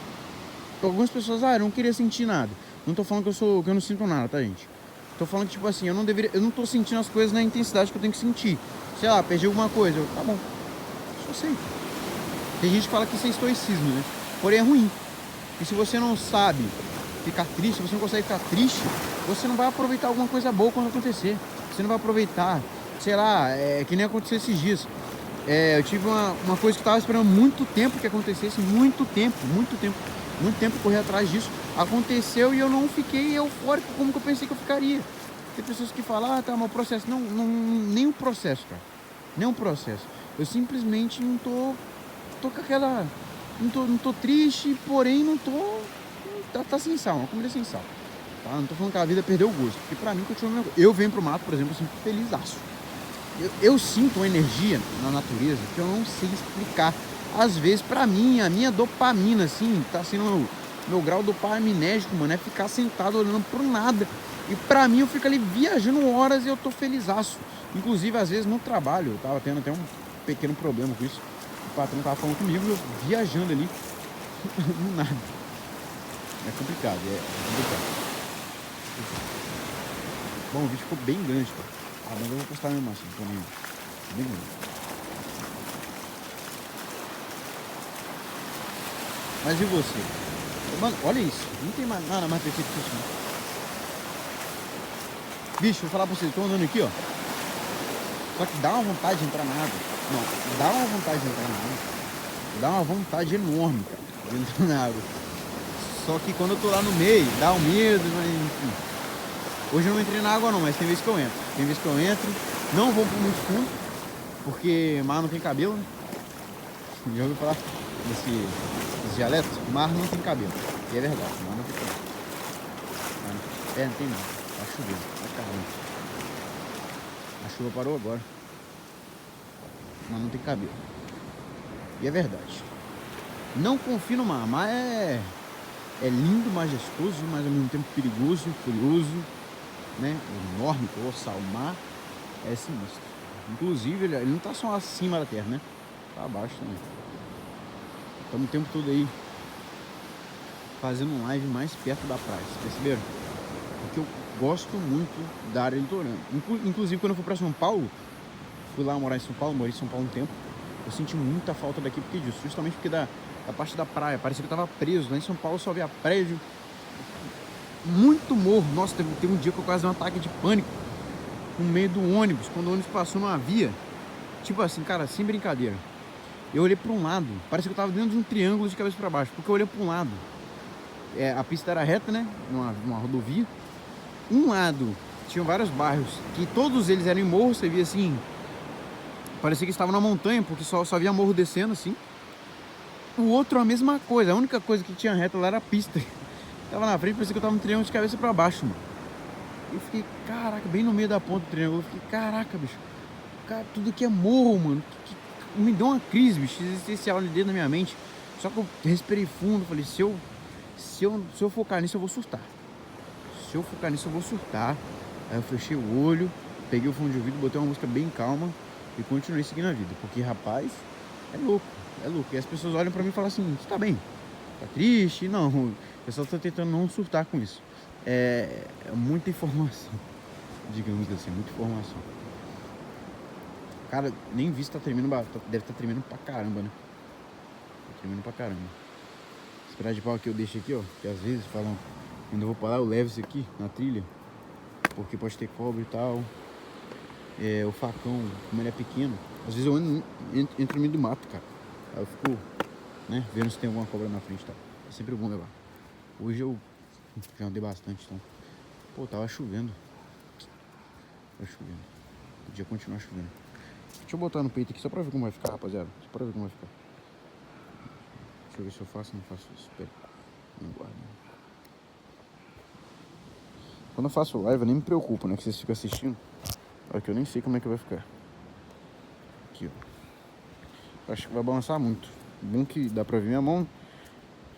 Algumas pessoas, eu não queria sentir nada. Não tô falando que eu não sinto nada, tá, gente? Tô falando que, tipo assim, eu não tô sentindo as coisas na intensidade que eu tenho que sentir. Sei lá, perdi alguma coisa, tá bom, só sei. Tem gente que fala que isso é estoicismo, né? Porém é ruim. E se você não sabe ficar triste, se você não consegue ficar triste, você não vai aproveitar alguma coisa boa quando acontecer. Você não vai aproveitar, sei lá, que nem aconteceu esses dias. Eu tive uma coisa que eu tava esperando muito tempo que acontecesse, muito tempo correr atrás disso. Aconteceu e eu não fiquei eufórico como que eu pensei que eu ficaria. Tem pessoas que falam, tá, mas o processo. Não, nem o processo, cara. Nem o processo. Eu simplesmente não tô com aquela. Não tô triste, porém não tô. Tá sem sal, uma comida sem sal. Tá? Não tô falando que a vida perdeu o gosto. Porque pra mim continua a mesma coisa. Eu venho pro mato, por exemplo, assim, felizaço. Eu sinto uma energia na natureza que eu não sei explicar. Às vezes, pra mim, a minha dopamina, assim, tá sendo meu grau dopaminérgico, mano, é ficar sentado olhando pro nada. E pra mim, eu fico ali viajando horas e eu tô felizaço. Inclusive, às vezes, no trabalho, eu tava tendo até um pequeno problema com isso. O patrão tava falando comigo, eu viajando ali, no nada. É complicado, é complicado. Bom, o vídeo ficou bem grande, cara. Mas eu vou postar mesmo assim, também. Bem grande. Mas e você? Mano, olha isso. Não tem nada mais perfeito que isso, não. Bicho, vou falar pra vocês. Tô andando aqui, ó. Só que dá uma vontade de entrar na água. Não, dá uma vontade de entrar na água. Dá uma vontade enorme, cara, de entrar na água. Só que quando eu tô lá no meio, dá um medo, mas enfim. Hoje eu não entrei na água não, mas tem vezes que eu entro. Tem vezes que eu entro. Não vou muito fundo, porque mar não tem cabelo, né? Já ouviu falar desse dialeto? Mar não tem cabelo. E é verdade, mar não tem cabelo. Não tem não. Tá chovendo. Tá caramba. A chuva parou agora. Mas não tem cabelo. E é verdade. Não confio no mar. Mar é lindo, majestoso, mas ao mesmo tempo perigoso, curioso, né? Enorme, colossal. O mar é sinistro. Inclusive, ele não tá só acima da terra, né? Tá abaixo também. Estamos o tempo todo aí fazendo um live mais perto da praia, vocês perceberam? Porque eu gosto muito da área litorânea. Inclusive, quando eu fui pra São Paulo, fui lá morar em São Paulo, morei em São Paulo um tempo, eu senti muita falta daqui porque disso, justamente porque da parte da praia, parecia que eu tava preso. Lá em São Paulo só via prédio, muito morro. Nossa, teve um dia que eu quase dei um ataque de pânico no meio do ônibus, quando o ônibus passou numa via. Tipo assim, cara, sem brincadeira. Eu olhei para um lado, parece que eu tava dentro de um triângulo de cabeça para baixo, porque eu olhei para um lado. A pista era reta, né? Numa rodovia. Um lado tinham vários bairros, que todos eles eram em morro, você via assim. Parecia que estava na montanha, porque só via morro descendo assim. O outro a mesma coisa, a única coisa que tinha reta lá era a pista. Tava na frente, parecia que eu tava no triângulo de cabeça para baixo, mano. Eu fiquei, caraca, bem no meio da ponta do triângulo. Eu fiquei, caraca, bicho. Cara, tudo que é morro, mano. Me deu uma crise, bicho, existencial ali dentro da minha mente. Só que eu respirei fundo, falei, se eu focar nisso, eu vou surtar. Se eu focar nisso, eu vou surtar. Aí eu fechei o olho, peguei o fone de ouvido, botei uma música bem calma e continuei seguindo a vida. Porque, rapaz, é louco. E as pessoas olham pra mim e falam assim, você tá bem? Tá triste? Não, eu só tô tentando não surtar com isso. É muita informação, digamos assim, muita informação. Cara, nem vi se tá tremendo, deve estar tremendo pra caramba, né? Tá tremendo pra caramba. Esperar de pau que eu deixo aqui, ó. Que às vezes falam, quando eu vou pra lá, eu levo isso aqui na trilha. Porque pode ter cobra e tal. O facão, como ele é pequeno. Às vezes eu entro no meio do mato, cara. Aí eu fico, né, vendo se tem alguma cobra na frente e tal. É sempre bom levar. Hoje eu já andei bastante, então. Pô, tava chovendo. Podia continuar chovendo. Deixa eu botar no peito aqui só pra ver como vai ficar, rapaziada. Só pra ver como vai ficar. Deixa eu ver se eu faço ou não faço isso. Espera. Não guardo. Quando eu faço live, eu nem me preocupo, né? Que vocês ficam assistindo. Olha que eu nem sei como é que vai ficar. Aqui, ó. Eu acho que vai balançar muito. Bom que dá pra ver minha mão.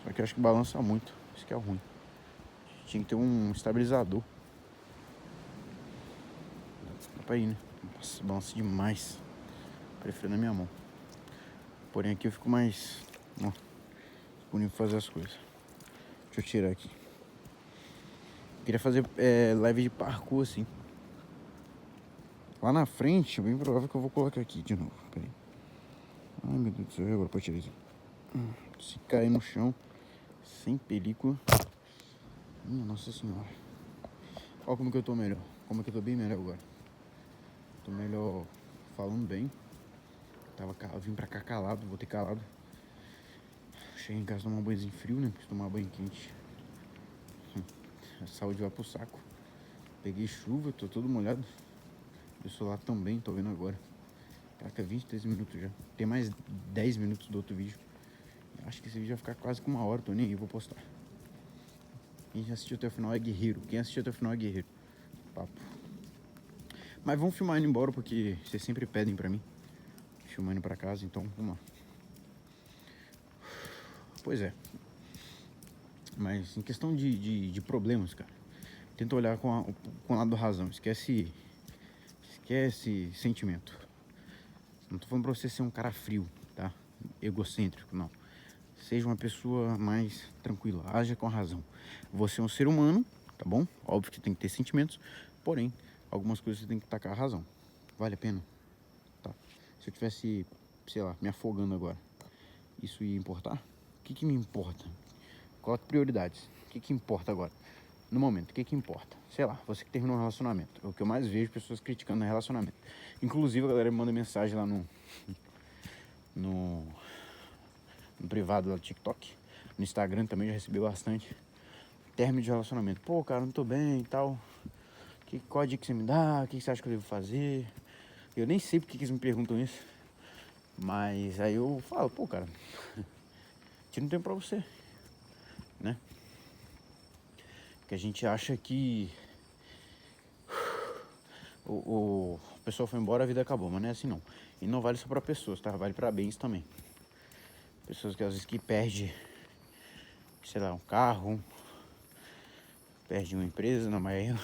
Só que eu acho que balança muito. Isso que é ruim. Tinha que ter um estabilizador. Dá pra ir, né? Nossa, balança demais. Prefiro na minha mão. Porém aqui eu fico mais disponível pra fazer as coisas. Deixa eu tirar aqui. Queria fazer live de parkour assim. Lá na frente, bem provável que eu vou colocar aqui de novo. Peraí. Ai meu Deus do céu, agora pode tirar isso. Se cair no chão, sem película. Minha nossa senhora. Olha como que eu tô melhor. Como é que eu tô bem melhor agora. Tô melhor falando bem. Eu vim pra cá calado, voltei calado. Cheguei em casa tomar um banhozinho frio, né? Porque tomar banho quente a saúde vai pro saco. Peguei chuva, tô todo molhado. Meu celular também, tô vendo agora. Caraca, 23 minutos já. Tem mais 10 minutos do outro vídeo. Eu acho que esse vídeo vai ficar quase com 1 hora, tô nem aí, vou postar. Quem assistiu até o final é guerreiro. Quem assistiu até o final é guerreiro. Papo. Mas vamos filmar indo embora, porque vocês sempre pedem pra mim. Filmar indo pra casa, então vamos lá. Pois é. Mas em questão de problemas, cara, tenta olhar com o lado da razão. Esquece sentimento. Não tô falando pra você ser um cara frio, tá? Egocêntrico, não. Seja uma pessoa mais tranquila, haja com a razão. Você é um ser humano, tá bom? Óbvio que tem que ter sentimentos, porém, algumas coisas você tem que tacar a razão. Vale a pena? Tá. Se eu tivesse, sei lá, me afogando agora, isso ia importar? O que me importa? Coloque prioridades. O que importa agora? No momento, o que importa? Sei lá, você que terminou um relacionamento. É o que eu mais vejo pessoas criticando no relacionamento. Inclusive, a galera me manda mensagem lá no privado do TikTok. No Instagram também já recebi bastante. Término de relacionamento. Pô, cara, não tô bem e tal. Qual a dica que você me dá? O que você acha que eu devo fazer? Eu nem sei porque que eles me perguntam isso. Mas aí eu falo, pô, cara, tira um tempo pra você, né? Que a gente acha que o pessoal foi embora, a vida acabou, mas não é assim não. E não vale só pra pessoas, tá? Vale pra bens também. Pessoas que às vezes que perde, sei lá, um carro, perde uma empresa, não, mas é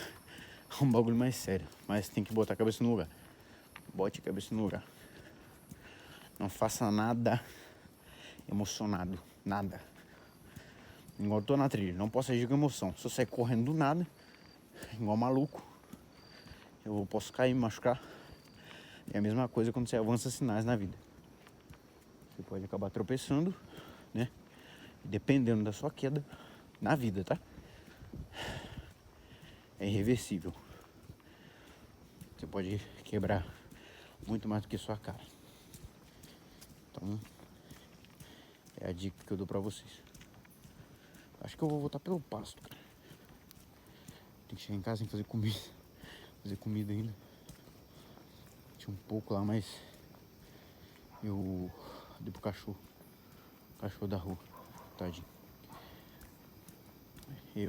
um bagulho mais sério. Mas tem que botar a cabeça no lugar. Bote a cabeça no lugar. Não faça nada emocionado, nada. Igual eu tô na trilha, não posso agir com emoção. Se eu sair correndo do nada, igual maluco, eu posso cair, me machucar. É a mesma coisa quando você avança sinais na vida. Você pode acabar tropeçando, né? Dependendo da sua queda na vida, tá? É irreversível. Você pode quebrar muito mais do que sua cara. Então, é a dica que eu dou pra vocês. Acho que eu vou voltar pelo pasto, cara. Tem que chegar em casa e fazer comida. Fazer comida ainda. Tinha um pouco lá, mas eu dei pro cachorro. Cachorro da rua. Tadinho.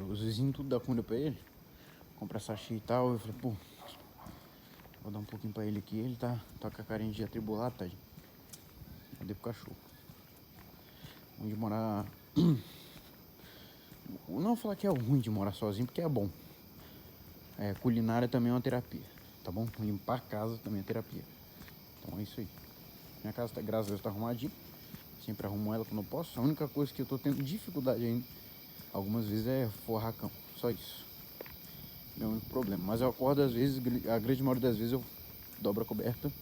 Os vizinhos tudo dá comida pra ele. Compra sachê e tal. Eu falei, pô, vou dar um pouquinho pra ele aqui. Ele tá com a carinha de atribulado, tadinho. Eu dei pro cachorro. Onde morar. Não vou falar que é ruim de morar sozinho, porque é bom. Culinária também é uma terapia, tá bom? Limpar a casa também é terapia. Então é isso aí. Minha casa, graças a Deus, tá arrumadinha. Sempre arrumo ela quando eu posso. A única coisa que eu tô tendo dificuldade ainda, algumas vezes, é forrar a cama. Só isso. Meu único problema. Mas eu acordo às vezes, a grande maioria das vezes eu dobro a coberta,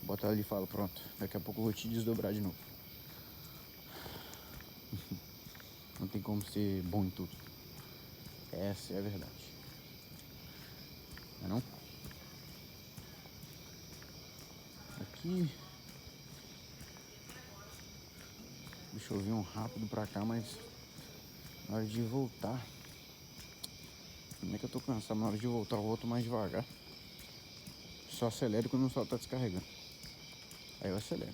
boto ela ali e falo, pronto, daqui a pouco eu vou te desdobrar de novo. Não tem como ser bom em tudo. Essa é a verdade. Não é não? Aqui. Deixa eu vir um rápido pra cá, mas na hora de voltar. Como é que eu tô cansado? Na hora de voltar eu volto mais devagar. Só acelero quando o sol tá descarregando. Aí eu acelero.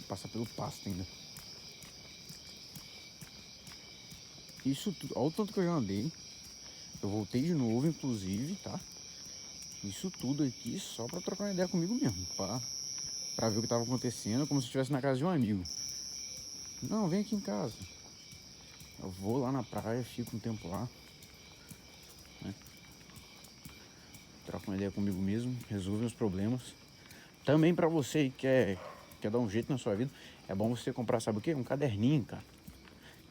Passa pelo pasto ainda. Isso tudo. Olha o tanto que eu já andei. Eu voltei de novo, inclusive, tá? Isso tudo aqui só pra trocar uma ideia comigo mesmo. Pra ver o que tava acontecendo, como se eu estivesse na casa de um amigo. Não, vem aqui em casa. Eu vou lá na praia, fico um tempo lá, né? troco uma ideia comigo mesmo, resolvo meus problemas. Também pra você que quer dar um jeito na sua vida, é bom você comprar, sabe o quê? Um caderninho, cara.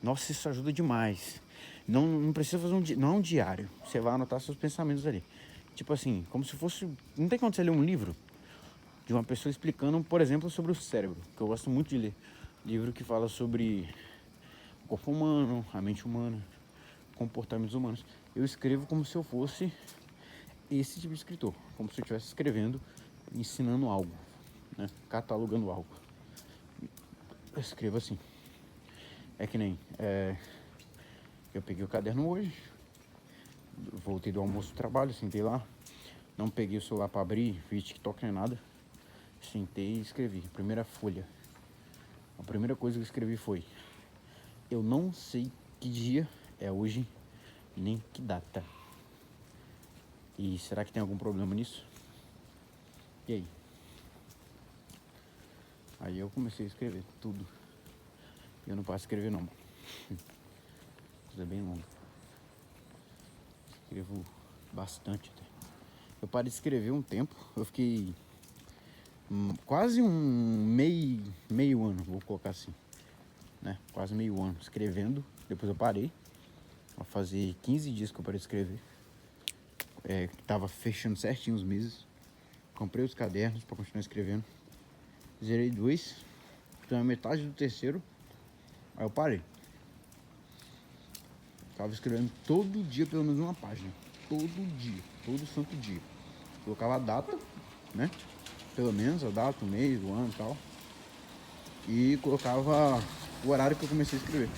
Nossa, isso ajuda demais. Não precisa fazer não é um diário. Você vai anotar seus pensamentos ali. Tipo assim, como se fosse... Não tem quando você ler um livro de uma pessoa explicando, por exemplo, sobre o cérebro, que eu gosto muito de ler. Livro que fala sobre o corpo humano, a mente humana, comportamentos humanos. Eu escrevo como se eu fosse esse tipo de escritor. Como se eu estivesse escrevendo, ensinando algo, né? Catalogando algo. Eu escrevo assim. É que nem... eu peguei o caderno hoje, voltei do almoço do trabalho, sentei lá, não peguei o celular pra abrir, vi TikTok nem nada, sentei e escrevi. Primeira folha. A primeira coisa que eu escrevi foi: eu não sei que dia é hoje, nem que data. E será que tem algum problema nisso? E aí? Aí eu comecei a escrever tudo. Eu não posso escrever não. Isso é bem longo. Escrevo bastante até. Eu parei de escrever um tempo. Eu fiquei quase um meio ano, vou colocar assim, né? Quase meio ano escrevendo. Depois eu parei. Vai fazer 15 dias que eu parei de escrever. Tava fechando certinho os meses. Comprei os cadernos pra continuar escrevendo. Zerei 2. Tô na metade do terceiro. Aí eu parei. Tava escrevendo todo dia pelo menos uma página. Todo dia. Todo santo dia. Colocava a data, né? Pelo menos a data, o mês, o ano e tal. E colocava o horário que eu comecei a escrever.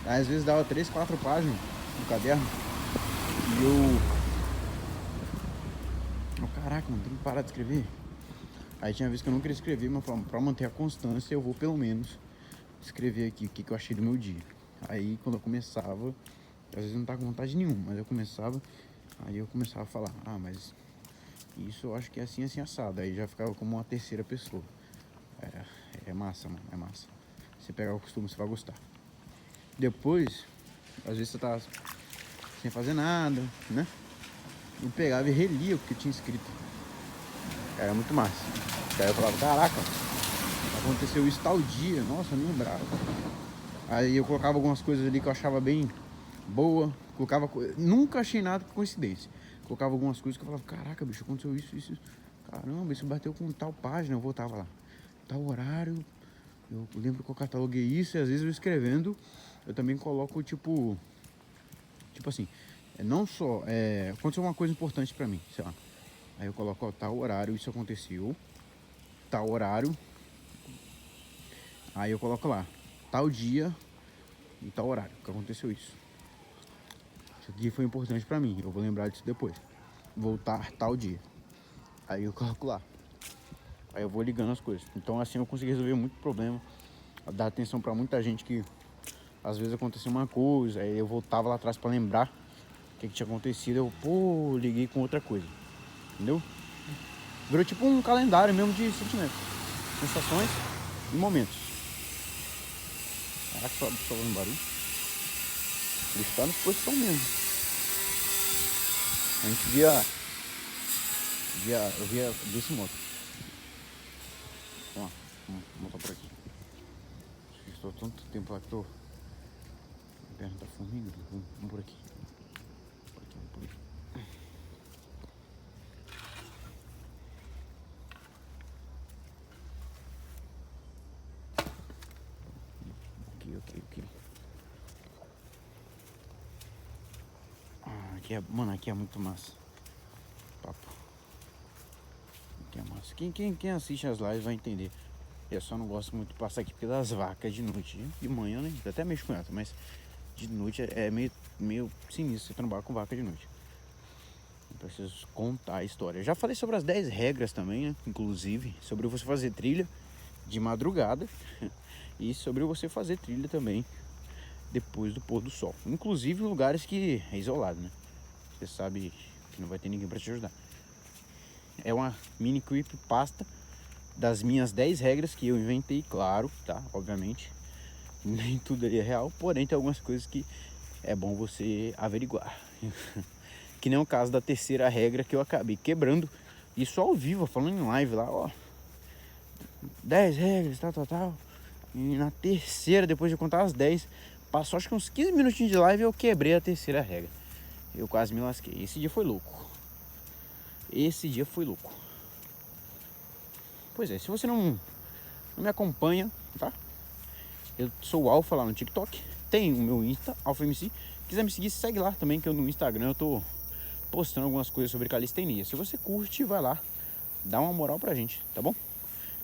Aí, às vezes dava 3, 4 páginas no caderno. E caraca, mano, tem que parar de escrever. Aí tinha vezes que eu não queria escrever, mas pra manter a constância eu vou pelo menos escrever aqui o que eu achei do meu dia. Aí quando eu começava, às vezes eu não tava com vontade nenhuma, mas eu começava a falar: ah, mas isso eu acho que é assim, assim, assado. Aí já ficava como uma terceira pessoa. É massa, mano, é massa. Você pegar o costume, você vai gostar. Depois, às vezes você tá sem fazer nada, né? Eu pegava e relia o que eu tinha escrito. Era muito massa. Aí eu falava: caraca, aconteceu isso tal dia. Nossa, eu nem lembrava. Aí eu colocava algumas coisas ali que eu achava bem boa. Nunca achei nada com coincidência. Colocava algumas coisas que eu falava: caraca, bicho, aconteceu isso. Caramba, isso bateu com tal página. Eu voltava lá, tal horário. Eu lembro que eu cataloguei isso. E às vezes eu escrevendo, eu também coloco tipo assim, não só aconteceu uma coisa importante pra mim, sei lá. Aí eu coloco: ó, tal horário isso aconteceu, tal horário. Aí eu coloco lá, tal dia e tal horário que aconteceu isso. Isso aqui foi importante pra mim, eu vou lembrar disso depois. Voltar tal dia. Aí eu coloco lá. Aí eu vou ligando as coisas. Então assim eu consegui resolver muito problema. Dar atenção pra muita gente que às vezes acontecia uma coisa, aí eu voltava lá atrás pra lembrar o que tinha acontecido. Eu, liguei com outra coisa. Entendeu? Virou tipo um calendário mesmo de sentimentos, sensações e momentos. Caraca, só fazendo barulho. Ele está na posição mesmo. A gente eu via desse modo. Vamos lá, vamos montar por aqui. Acho que estou tanto tempo lá que estou. A perna tá formiga. Vamos por aqui. Por aqui. Ok. Mano, aqui é muito massa. Papo. Aqui é massa. Quem assiste as lives vai entender. Eu só não gosto muito de passar aqui porque das vacas de noite. De manhã, né? Até mexo com ela, mas de noite é meio sinistro você trombar com vaca de noite. Eu preciso contar a história. Eu já falei sobre as 10 regras também, né? Inclusive, sobre você fazer trilha de madrugada e sobre você fazer trilha também depois do pôr do sol. Inclusive em lugares que é isolado, né? Você sabe que não vai ter ninguém para te ajudar. É uma mini creepypasta das minhas 10 regras que eu inventei, claro, tá? Obviamente. Nem tudo ali é real, porém tem algumas coisas que é bom você averiguar. Que nem o caso da terceira regra que eu acabei quebrando. Isso ao vivo, falando em live lá, ó. 10 regras, tal. E na terceira, depois de contar as 10, passou acho que uns 15 minutinhos de live e eu quebrei a terceira regra. Eu quase me lasquei. Esse dia foi louco. Pois é, se você não me acompanha, tá? Eu sou o Alfa lá no TikTok. Tem o meu Insta, AlfaMC. Quiser me seguir, segue lá também, que eu no Instagram eu tô postando algumas coisas sobre calistenia. Se você curte, vai lá, dá uma moral pra gente, tá bom?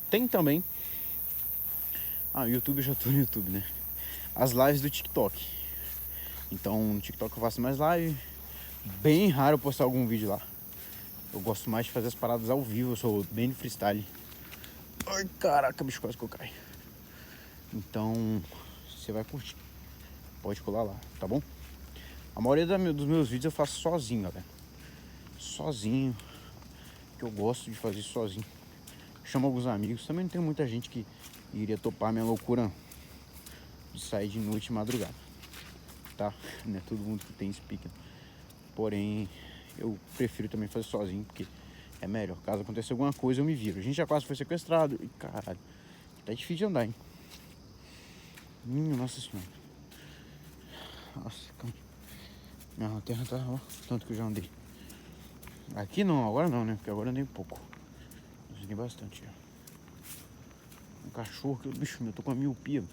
Tem também... o YouTube, eu já tô no YouTube, né? As lives do TikTok. Então no TikTok eu faço mais live. Bem raro eu postar algum vídeo lá. Eu gosto mais de fazer as paradas ao vivo, eu sou bem no freestyle. Ai, caraca, bicho, quase que eu caio. Então, você vai curtir. Pode colar lá, tá bom? A maioria dos meus vídeos eu faço sozinho, galera. Sozinho. Que eu gosto de fazer sozinho. Chamo alguns amigos. Também não tem muita gente que iria topar minha loucura de sair de noite e madrugada. Tá? Não é todo mundo que tem speaker. Porém, eu prefiro também fazer sozinho, porque é melhor. Caso aconteça alguma coisa, eu me viro. A gente já quase foi sequestrado. E caralho, tá difícil de andar, hein? Nossa senhora. Nossa, minha lanterna tá, ó, tanto que eu já andei. Aqui não, agora não, né? Porque agora eu andei pouco. Eu andei bastante, ó. Um cachorro, que bicho, eu tô com a miopia.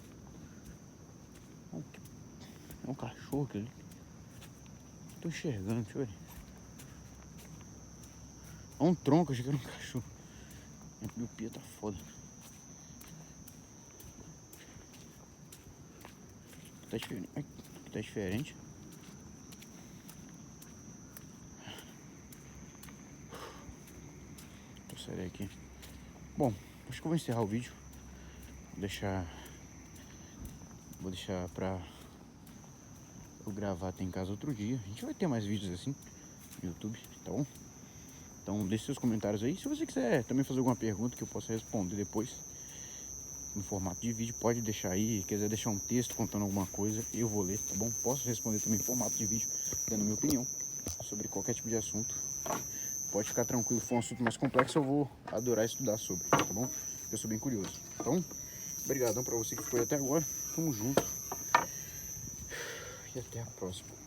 É um cachorro aquele. Tô enxergando, deixa eu ver. É um tronco, eu achei que era um cachorro. A miopia tá foda. Tá diferente. Ai, tá diferente. Vou sair daqui. Bom, acho que eu vou encerrar o vídeo. Vou deixar pra eu gravar até em casa outro dia. A gente vai ter mais vídeos assim no YouTube, tá bom? Então deixe seus comentários aí. Se você quiser também fazer alguma pergunta que eu possa responder depois no formato de vídeo, pode deixar aí. Quiser deixar um texto contando alguma coisa, eu vou ler, tá bom? Posso responder também em formato de vídeo, dando a minha opinião sobre qualquer tipo de assunto. Pode ficar tranquilo, se for um assunto mais complexo, eu vou adorar estudar sobre, tá bom? Eu sou bem curioso. Então, obrigadão pra você que ficou até agora. Tamo junto. E até a próxima.